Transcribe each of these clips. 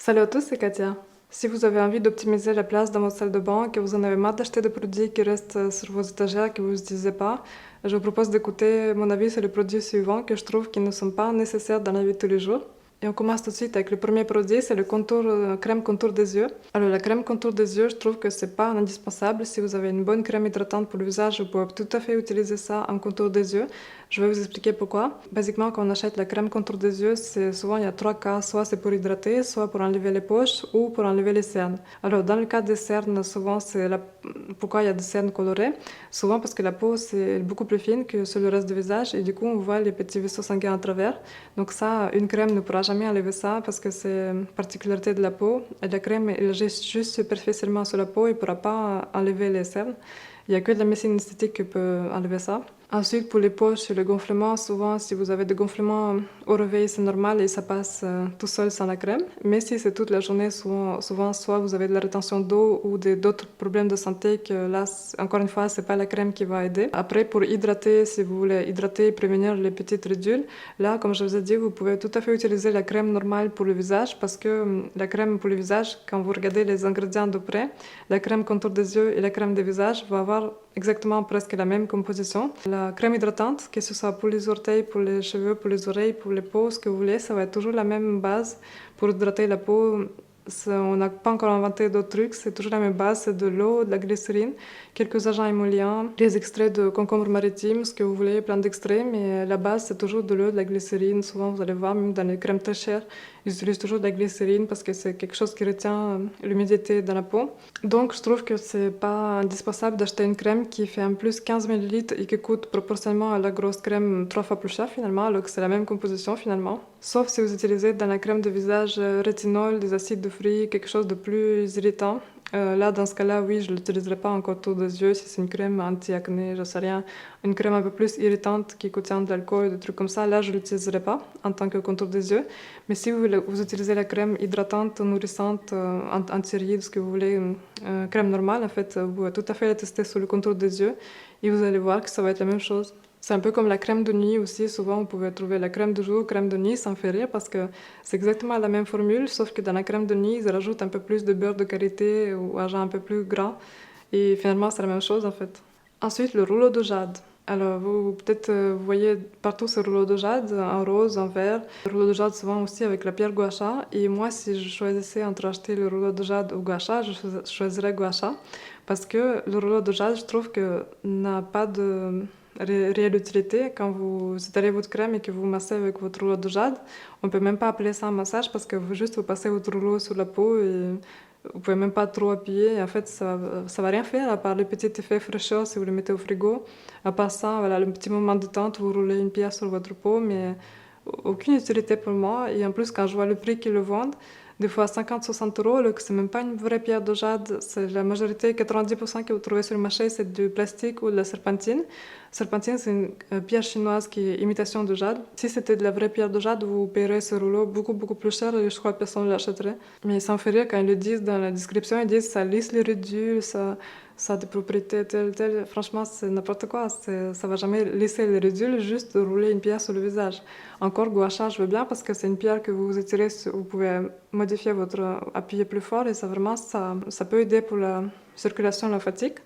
Salut à tous, c'est Katia. Si vous avez envie d'optimiser la place dans votre salle de bain, que vous en avez marre d'acheter des produits qui restent sur vos étagères que vous n'utilisez pas, je vous propose d'écouter mon avis sur les produits suivants que je trouve qui ne sont pas nécessaires dans la vie de tous les jours. Et on commence tout de suite avec le premier produit, c'est le crème contour des yeux. Alors la crème contour des yeux, je trouve que c'est pas indispensable. Si vous avez une bonne crème hydratante pour le visage, vous pouvez tout à fait utiliser ça en contour des yeux. Je vais vous expliquer pourquoi. Basiquement, quand on achète la crème contour des yeux, c'est souvent il y a trois cas. Soit c'est pour hydrater, soit pour enlever les poches ou pour enlever les cernes. Alors dans le cas des cernes, souvent pourquoi il y a des cernes colorées? Souvent parce que la peau c'est beaucoup plus fine que sur le reste du visage et du coup on voit les petits vaisseaux sanguins à travers. Donc ça, une crème ne pourra jamais enlever ça parce que c'est une particularité de la peau. Et la crème, elle agit juste superficiellement sur la peau et ne pourra pas enlever les cernes. Il n'y a que de la médecine esthétique qui peut enlever ça. Ensuite, pour les poches et le gonflement, souvent, si vous avez des gonflements au réveil, c'est normal et ça passe tout seul sans la crème. Mais si c'est toute la journée, souvent, soit vous avez de la rétention d'eau ou d'autres problèmes de santé, que là, encore une fois, c'est pas la crème qui va aider. Après, pour hydrater, si vous voulez hydrater et prévenir les petites ridules, là, comme je vous ai dit, vous pouvez tout à fait utiliser la crème normale pour le visage parce que la crème pour le visage, quand vous regardez les ingrédients de près, la crème contour des yeux et la crème des visages vont avoir exactement presque la même composition. La crème hydratante, que ce soit pour les orteils, pour les cheveux, pour les oreilles, pour les peaux, ce que vous voulez, ça va être toujours la même base pour hydrater la peau. On n'a pas encore inventé d'autres trucs, c'est toujours la même base, c'est de l'eau, de la glycérine, quelques agents émollients, des extraits de concombre maritime, ce que vous voulez, plein d'extraits, mais la base c'est toujours de l'eau, de la glycérine. Souvent vous allez voir, même dans les crèmes très chères, ils utilisent toujours de la glycérine parce que c'est quelque chose qui retient l'humidité dans la peau. Donc je trouve que c'est pas indispensable d'acheter une crème qui fait en plus 15 ml et qui coûte proportionnellement à la grosse crème 3 fois plus cher finalement, alors que c'est la même composition finalement. Sauf si vous utilisez dans la crème de visage rétinol, des acides de fruits, quelque chose de plus irritant. Là, dans ce cas-là, oui, je ne l'utiliserai pas en contour des yeux si c'est une crème anti-acné, je sais rien. Une crème un peu plus irritante qui contient de l'alcool, des trucs comme ça, là, je ne l'utiliserai pas en tant que contour des yeux. Mais si vous utilisez la crème hydratante, nourrissante, anti-rides, ce que vous voulez, crème normale, en fait, vous pouvez tout à fait la tester sur le contour des yeux et vous allez voir que ça va être la même chose. C'est un peu comme la crème de nuit aussi. Souvent, vous pouvez trouver la crème de jour, crème de nuit, ça me fait rire parce que c'est exactement la même formule, sauf que dans la crème de nuit, ils rajoutent un peu plus de beurre de karité ou agent un peu plus gras. Et finalement, c'est la même chose en fait. Ensuite, le rouleau de jade. Alors, peut-être vous voyez partout ce rouleau de jade, en rose, en vert. Le rouleau de jade, souvent aussi avec la pierre gua sha. Et moi, si je choisissais entre acheter le rouleau de jade ou gua sha, je choisirais gua sha. Parce que le rouleau de jade, je trouve que n'a pas de réelle utilité. Quand vous étalez votre crème et que vous massez avec votre rouleau de jade, on peut même pas appeler ça un massage parce que vous passez votre rouleau sur la peau et vous pouvez même pas trop appuyer. En fait, ça va rien faire à part le petit effet fraîcheur si vous le mettez au frigo. À part ça, voilà, le petit moment de détente, vous roulez une pierre sur votre peau, mais aucune utilité pour moi. Et en plus, quand je vois le prix qu'ils le vendent, des fois 50-60 €, alors que c'est même pas une vraie pierre de jade. C'est la majorité, 90% que vous trouvez sur le marché, c'est du plastique ou de la serpentine. Serpentine, c'est une pierre chinoise qui est imitation de jade. Si c'était de la vraie pierre de jade, vous paierez ce rouleau beaucoup, beaucoup plus cher et je crois que personne ne l'achèterait. Mais ça me fait rire quand ils le disent dans la description, ils disent ça lisse les ridules, ça a des propriétés telles, telles. Franchement, c'est n'importe quoi. Ça va jamais lisser les ridules, juste rouler une pierre sur le visage. Encore gua sha, je veux bien parce que c'est une pierre que vous étirez, vous pouvez modifier appuyer plus fort et ça peut aider pour la circulation lymphatique.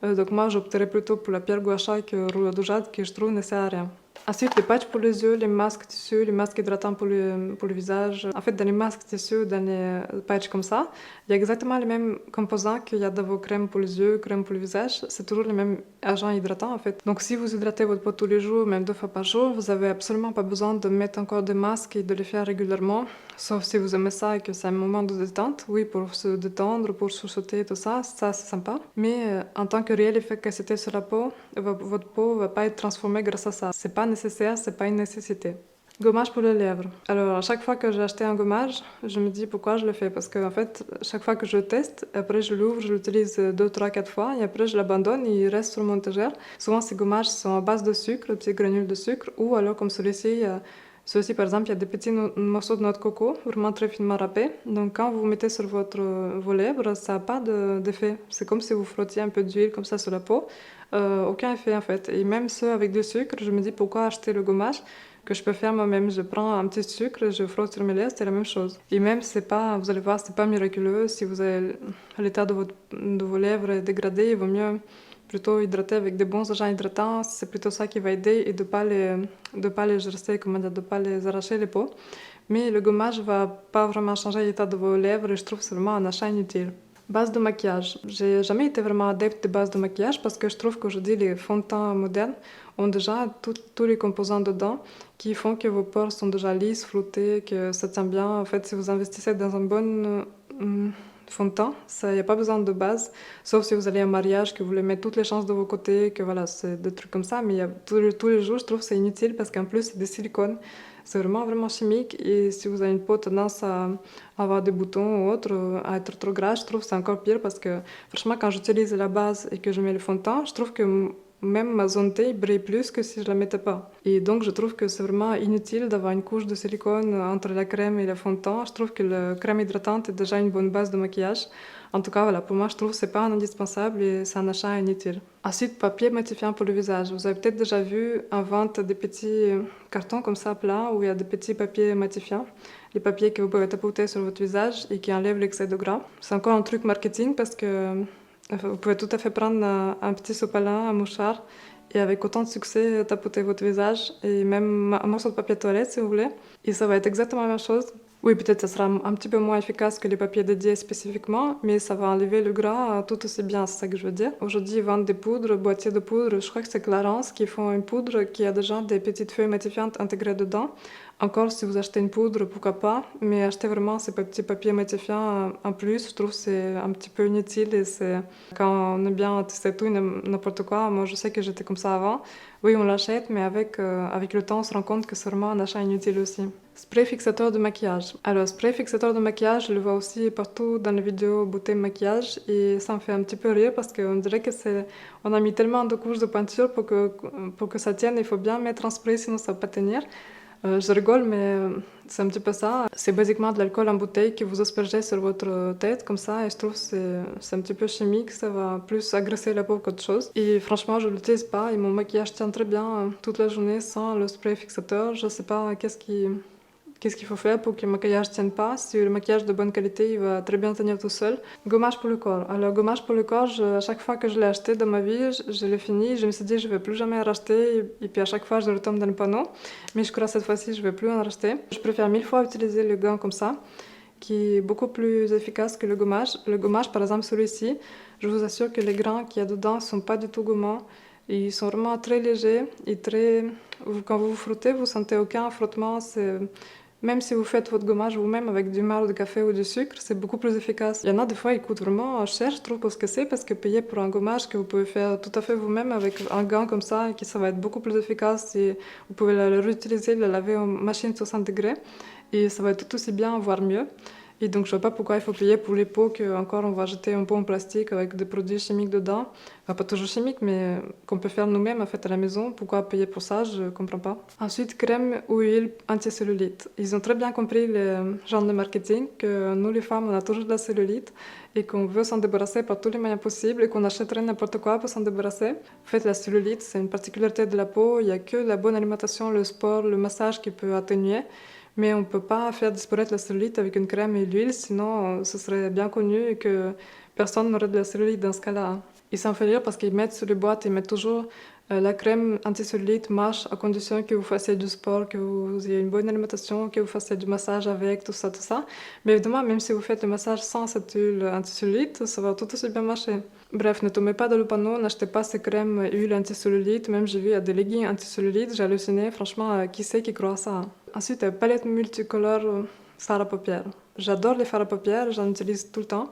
Donc moi, j'opterais plutôt pour la pierre gua sha que le rouleau de jade qui je trouve ne sert à rien. Ensuite, les patchs pour les yeux, les masques tissus, les masques hydratants pour le visage. En fait, dans les masques tissus, dans les patchs comme ça, il y a exactement les mêmes composants qu'il y a dans vos crèmes pour les yeux, crèmes pour le visage. C'est toujours les mêmes agents hydratants en fait. Donc si vous hydratez votre peau tous les jours, même 2 fois par jour, vous avez absolument pas besoin de mettre encore des masques et de les faire régulièrement. Sauf si vous aimez ça et que c'est un moment de détente. Oui, pour se détendre, pour chuchoter, tout ça, ça c'est sympa. Mais en tant que réel efficacité sur la peau, votre peau va pas être transformée grâce à ça. C'est pas nécessaire, c'est pas une nécessité. Gommage pour les lèvres. Alors, à chaque fois que j'ai acheté un gommage, je me dis pourquoi je le fais. Parce qu'en fait, chaque fois que je le teste, après je l'ouvre, je l'utilise 2, 3, 4 fois et après je l'abandonne et il reste sur mon étagère. Souvent, ces gommages sont à base de sucre, de petits granules de sucre, ou alors comme celui-ci, par exemple, il y a des petits morceaux de noix de coco, vraiment très finement râpés. Donc, quand vous mettez sur vos lèvres, ça n'a pas d'effet. C'est comme si vous frottiez un peu d'huile comme ça sur la peau. Aucun effet en fait. Et même ceux avec du sucre, je me dis pourquoi acheter le gommage que je peux faire moi-même. Je prends un petit sucre, je frotte sur mes lèvres, c'est la même chose. Et même, c'est pas, vous allez voir, c'est pas miraculeux. Si vous avez l'état de vos lèvres est dégradé, il vaut mieux plutôt hydrater avec des bons agents hydratants. C'est plutôt ça qui va aider et de pas les gercer, comment dire, de pas les arracher les peaux. Mais le gommage va pas vraiment changer l'état de vos lèvres et je trouve que c'est vraiment un achat inutile. Base de maquillage. J'ai jamais été vraiment adepte des bases de maquillage parce que je trouve qu'aujourd'hui les fonds de teint modernes ont déjà tous les composants dedans qui font que vos pores sont déjà lisses, floutés, que ça tient bien. En fait, si vous investissez dans un bon fond de teint, il n'y a pas besoin de base, sauf si vous allez à un mariage, que vous voulez mettre toutes les chances de vos côtés, que voilà, c'est des trucs comme ça. Mais tous les jours, je trouve que c'est inutile parce qu'en plus, c'est des silicones. C'est vraiment, vraiment chimique. Et si vous avez une peau tendance à avoir des boutons ou autre, à être trop gras, je trouve que c'est encore pire parce que franchement, quand j'utilise la base et que je mets le fond de teint, je trouve que même ma zone T brille plus que si je la mettais pas. Et donc, je trouve que c'est vraiment inutile d'avoir une couche de silicone entre la crème et le fond de teint. Je trouve que la crème hydratante est déjà une bonne base de maquillage. En tout cas, voilà, pour moi, je trouve que c'est pas un indispensable et c'est un achat inutile. Ensuite, papier matifiant pour le visage. Vous avez peut-être déjà vu en vente des petits cartons comme ça, plats, où il y a des petits papiers matifiants. Les papiers que vous pouvez tapoter sur votre visage et qui enlèvent l'excès de gras. C'est encore un truc marketing parce que vous pouvez tout à fait prendre un petit sopalin, un mouchoir, et avec autant de succès tapoter votre visage, et même un morceau de papier toilette si vous voulez. Et ça va être exactement la même chose. Oui, peut-être ça sera un petit peu moins efficace que les papiers dédiés spécifiquement, mais ça va enlever le gras tout aussi bien, c'est ça que je veux dire. Aujourd'hui, ils vendent des poudres, boîtiers de poudre, je crois que c'est Clarins qui font une poudre qui a déjà des petites feuilles matifiantes intégrées dedans. Encore, si vous achetez une poudre, pourquoi pas, mais achetez vraiment ces petits papiers matifiants en plus, je trouve que c'est un petit peu inutile et c'est quand on aime bien tester tout et n'importe quoi. Moi, je sais que j'étais comme ça avant. Oui, on l'achète, mais avec le temps, on se rend compte que c'est vraiment un achat inutile aussi. Spray fixateur de maquillage. Alors, spray fixateur de maquillage, je le vois aussi partout dans les vidéos beauté maquillage et ça me fait un petit peu rire parce qu'on dirait que on a mis tellement de couches de peinture pour que ça tienne, il faut bien mettre un spray sinon ça va pas tenir. Je rigole, mais c'est un petit peu ça. C'est basiquement de l'alcool en bouteille que vous aspergez sur votre tête, comme ça, et je trouve que c'est un petit peu chimique, ça va plus agresser la peau qu'autre chose. Et franchement, je ne l'utilise pas, et mon maquillage tient très bien toute la journée sans le spray fixateur. Je ne sais pas qu'est-ce qu'il faut faire pour que le maquillage ne tienne pas. Si le maquillage est de bonne qualité, il va très bien tenir tout seul. Gommage pour le corps. Alors, gommage pour le corps, à chaque fois que je l'ai acheté dans ma vie, je l'ai fini. Je me suis dit, je ne vais plus jamais en racheter. Et puis à chaque fois, je retombe dans le panneau. Mais je crois que cette fois-ci, je ne vais plus en racheter. Je préfère 1000 fois utiliser le gant comme ça, qui est beaucoup plus efficace que le gommage. Le gommage, par exemple, celui-ci, je vous assure que les grains qu'il y a dedans ne sont pas du tout gommants. Ils sont vraiment très légers et quand vous vous frottez, vous sentez aucun frottement. Même si vous faites votre gommage vous-même avec du marc de café ou du sucre, c'est beaucoup plus efficace. Il y en a des fois, ils coûtent vraiment cher, je trouve, pour ce que c'est, parce que payer pour un gommage que vous pouvez faire tout à fait vous-même avec un gant comme ça, et ça va être beaucoup plus efficace, et vous pouvez le réutiliser, le laver en machine 60 degrés, et ça va être tout aussi bien, voire mieux. Et donc, je ne vois pas pourquoi il faut payer pour les pots qu'encore on va jeter un pot en plastique avec des produits chimiques dedans. Enfin, pas toujours chimiques, mais qu'on peut faire nous-mêmes en fait à la maison. Pourquoi payer pour ça? Je ne comprends pas. Ensuite, crème ou huile anti-cellulite. Ils ont très bien compris les gens de marketing que nous, les femmes, on a toujours de la cellulite et qu'on veut s'en débarrasser par tous les moyens possibles et qu'on achèterait n'importe quoi pour s'en débarrasser. En fait, la cellulite, c'est une particularité de la peau. Il n'y a que la bonne alimentation, le sport, le massage qui peut atténuer. Mais on ne peut pas faire disparaître la cellulite avec une crème et l'huile, sinon ce serait bien connu et que personne n'aurait de la cellulite dans ce cas-là. Ils s'en font rire parce qu'ils mettent sur les boîtes, ils mettent toujours la crème anti-cellulite marche à condition que vous fassiez du sport, que vous ayez une bonne alimentation, que vous fassiez du massage avec, tout ça, tout ça. Mais évidemment, même si vous faites le massage sans cette huile anti-cellulite, ça va tout aussi bien marcher. Bref, ne tombez pas dans le panneau, n'achetez pas ces crèmes huile anti-cellulite. Même j'ai vu, il y a des leggings anti-cellulite, j'ai halluciné. Franchement, qui c'est qui croit à ça? Ensuite, palette multicolore fard à paupières. J'adore les fards à paupières, j'en utilise tout le temps.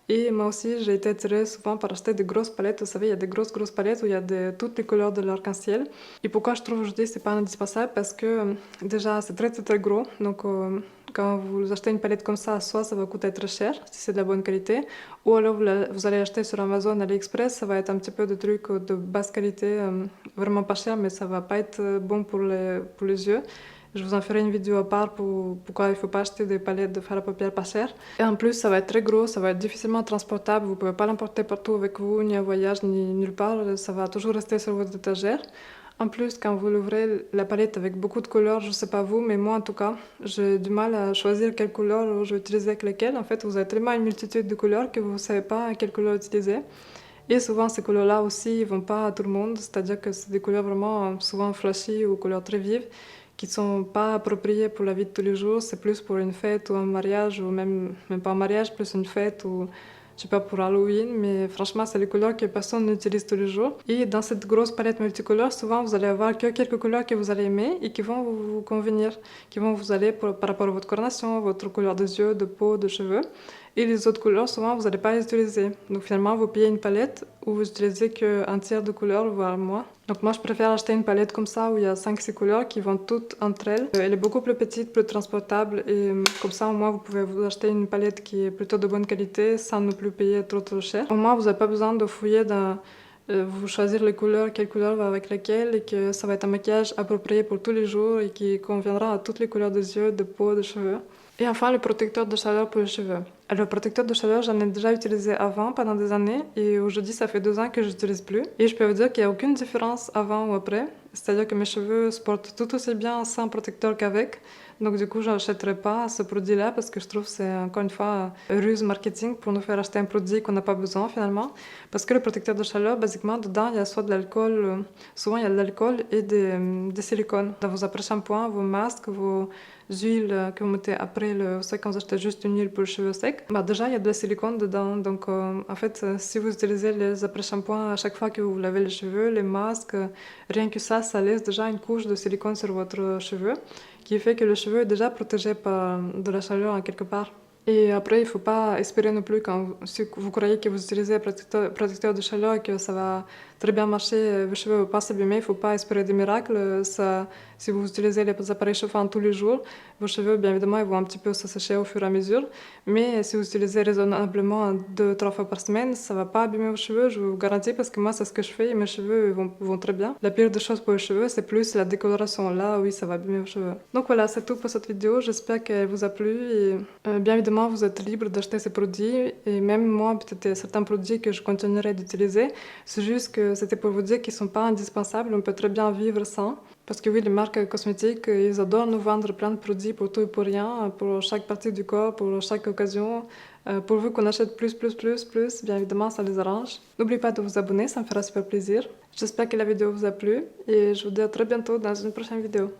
Et moi aussi, j'ai été attirée souvent par acheter des grosses palettes. Vous savez, il y a des grosses palettes où il y a toutes les couleurs de l'arc-en-ciel. Et pourquoi je trouve aujourd'hui que c'est pas indispensable? Parce que déjà, c'est très gros. Donc, quand vous achetez une palette comme ça, soit ça va coûter très cher, si c'est de la bonne qualité, ou alors vous allez acheter sur Amazon, AliExpress, ça va être un petit peu de trucs de basse qualité, vraiment pas cher, mais ça va pas être bon pour les yeux. Je vous en ferai une vidéo à part pour pourquoi il ne faut pas acheter des palettes de fard à paupières pas chères. Et en plus, ça va être très gros, ça va être difficilement transportable. Vous ne pouvez pas l'emporter partout avec vous, ni en voyage, ni nulle part. Ça va toujours rester sur votre étagère. En plus, quand vous l'ouvrez, la palette avec beaucoup de couleurs, je sais pas vous, mais moi en tout cas, j'ai du mal à choisir quelle couleur je vais utiliser avec lesquelles. En fait, vous avez tellement une multitude de couleurs que vous savez pas quelle couleur utiliser. Et souvent, ces couleurs-là aussi, ils vont pas à tout le monde, c'est-à-dire que c'est des couleurs vraiment souvent flashy ou couleurs très vives qui sont pas appropriées pour la vie de tous les jours. C'est plus pour une fête ou un mariage, ou même pas un mariage, plus une fête ou je sais pas, pour Halloween, mais franchement, c'est les couleurs que personne n'utilise tous les jours. Et dans cette grosse palette multicolore, souvent, vous allez avoir que quelques couleurs que vous allez aimer et qui vont vous convenir, qui vont vous aller par rapport à votre carnation, votre couleur des yeux, de peau, de cheveux. Et les autres couleurs, souvent, vous n'allez pas les utiliser. Donc finalement, vous payez une palette où vous utilisez qu'un tiers de couleurs, voire moins. Donc moi, je préfère acheter une palette comme ça où il y a 5-6 couleurs qui vont toutes entre elles. Elle est beaucoup plus petite, plus transportable et comme ça, au moins, vous pouvez vous acheter une palette qui est plutôt de bonne qualité sans ne plus payer trop cher. Au moins, vous n'avez pas besoin de fouiller dans... vous choisir les couleurs, quelle couleur va avec laquelle et que ça va être un maquillage approprié pour tous les jours et qui conviendra à toutes les couleurs des yeux, de peau, de cheveux. Et enfin, le protecteur de chaleur pour les cheveux. Le protecteur de chaleur, j'en ai déjà utilisé avant, pendant des années, et aujourd'hui, ça fait 2 ans que je n'utilise plus. Et je peux vous dire qu'il n'y a aucune différence avant ou après. C'est-à-dire que mes cheveux se portent tout aussi bien sans protecteur qu'avec. Donc du coup, je n'achèterai pas ce produit-là parce que je trouve que c'est encore une fois ruse marketing pour nous faire acheter un produit qu'on n'a pas besoin finalement. Parce que le protecteur de chaleur, basiquement, dedans, il y a soit de l'alcool, souvent il y a de l'alcool et des silicones. Dans vos après-shampoings, vos masques, vos huiles que vous mettez après le sec, quand vous achetez juste une huile pour le cheveu sec, bah déjà il y a de la silicone dedans. Donc en fait, si vous utilisez les après-shampoings à chaque fois que vous lavez les cheveux, les masques, rien que ça laisse déjà une couche de silicone sur votre cheveu qui fait que le cheveu est déjà protégé par de la chaleur en quelque part. Et après, il ne faut pas espérer non plus quand si vous croyez que vous utilisez un protecteur de chaleur et que ça va très bien marcher, vos cheveux ne vont pas s'abîmer, il ne faut pas espérer des miracles. Ça, si vous utilisez les appareils chauffants tous les jours, vos cheveux, bien évidemment, ils vont un petit peu s'assécher au fur et à mesure. Mais si vous utilisez raisonnablement 2-3 fois par semaine, ça ne va pas abîmer vos cheveux, je vous garantis, parce que moi, c'est ce que je fais et mes cheveux vont très bien. La pire des choses pour les cheveux, c'est plus la décoloration. Là, oui, ça va abîmer vos cheveux. Donc voilà, c'est tout pour cette vidéo. J'espère qu'elle vous a plu. Et bien évidemment, vous êtes libre d'acheter ces produits. Et même moi, peut-être certains produits que je continuerai d'utiliser. C'est juste que c'était pour vous dire qu'ils ne sont pas indispensables. On peut très bien vivre sans. Parce que oui, les marques cosmétiques, ils adorent nous vendre plein de produits pour tout et pour rien, pour chaque partie du corps, pour chaque occasion. Pourvu qu'on achète plus, bien évidemment, ça les arrange. N'oubliez pas de vous abonner, ça me fera super plaisir. J'espère que la vidéo vous a plu et je vous dis à très bientôt dans une prochaine vidéo.